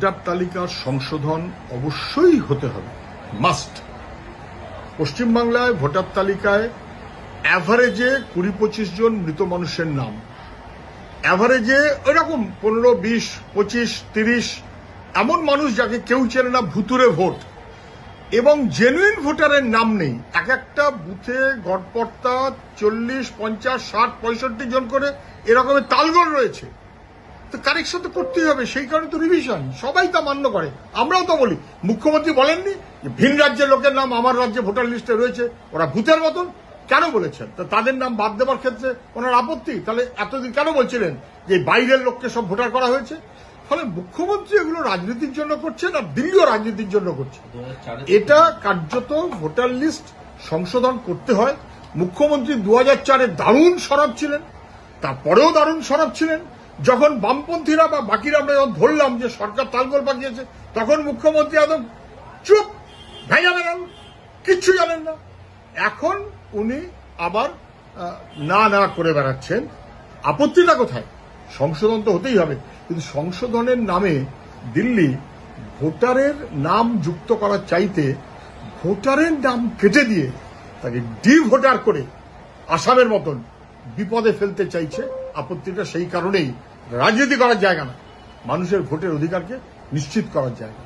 Voter তালিকার সংশোধন অবশ্যই হতে হবে, মাস্ট। পশ্চিমবাংলায় ভোটার তালিকায় অ্যাভারেজে 20-25 জন মৃত মানুষের নাম, অ্যাভারেজে ওইরকম 15, 20, 25, 30 এমন মানুষ যাকে কেউ চেনে না, ভুতুরে ভোট এবং জেনুইন ভোটারের নাম নেই। এক একটা বুথে গড়পড়তা 40, 50, 60, 65 জন করে এরকমের তালগোল রয়েছে। তো কারেকশন তো করতেই হবে, সেই কারণে তো রিভিশন, সবাই তা মান্য করে। আমরাও তো বলি, মুখ্যমন্ত্রী বলেননি যে ভিন রাজ্যের লোকের নাম আমার রাজ্যে ভোটার লিস্টে রয়েছে, ওরা ভূতের মতন। কেন বলেছেন? তো তাদের নাম বাদ দেওয়ার ক্ষেত্রে ওনার আপত্তি, তাহলে এতদিন কেন বলছিলেন যে বাইরের লোককে সব ভোটার করা হয়েছে? ফলে মুখ্যমন্ত্রী এগুলো রাজনীতির জন্য করছেন, আর দিল্লিও রাজনীতির জন্য করছে। এটা কার্যত ভোটার লিস্ট সংশোধন করতে হয়। মুখ্যমন্ত্রী 2004-এ দারুণ সরব ছিলেন, তারপরেও দারুণ সরব ছিলেন। যখন বামপন্থীরা বা বাকিরা আমরা যখন ধরলাম যে সরকার তালগোল পাকিয়েছে, তখন মুখ্যমন্ত্রী একদম চুপ, ভেঙে বেড়ান, কিচ্ছু জানেন না। এখন উনি আবার না না করে বেড়াচ্ছেন। আপত্তিটা কোথায়? সংশোধন তো হতেই হবে, কিন্তু সংশোধনের নামে দিল্লি ভোটারের নাম যুক্ত করার চাইতে ভোটারের নাম কেটে দিয়ে তাকে ভোটার করে আসামের মতন বিপদে ফেলতে চাইছে। আপত্তিটা সেই কারণেই, রাজনীতি করার জায়গা না, মানুষের ভোটের অধিকারকে নিশ্চিত করার জায়গা।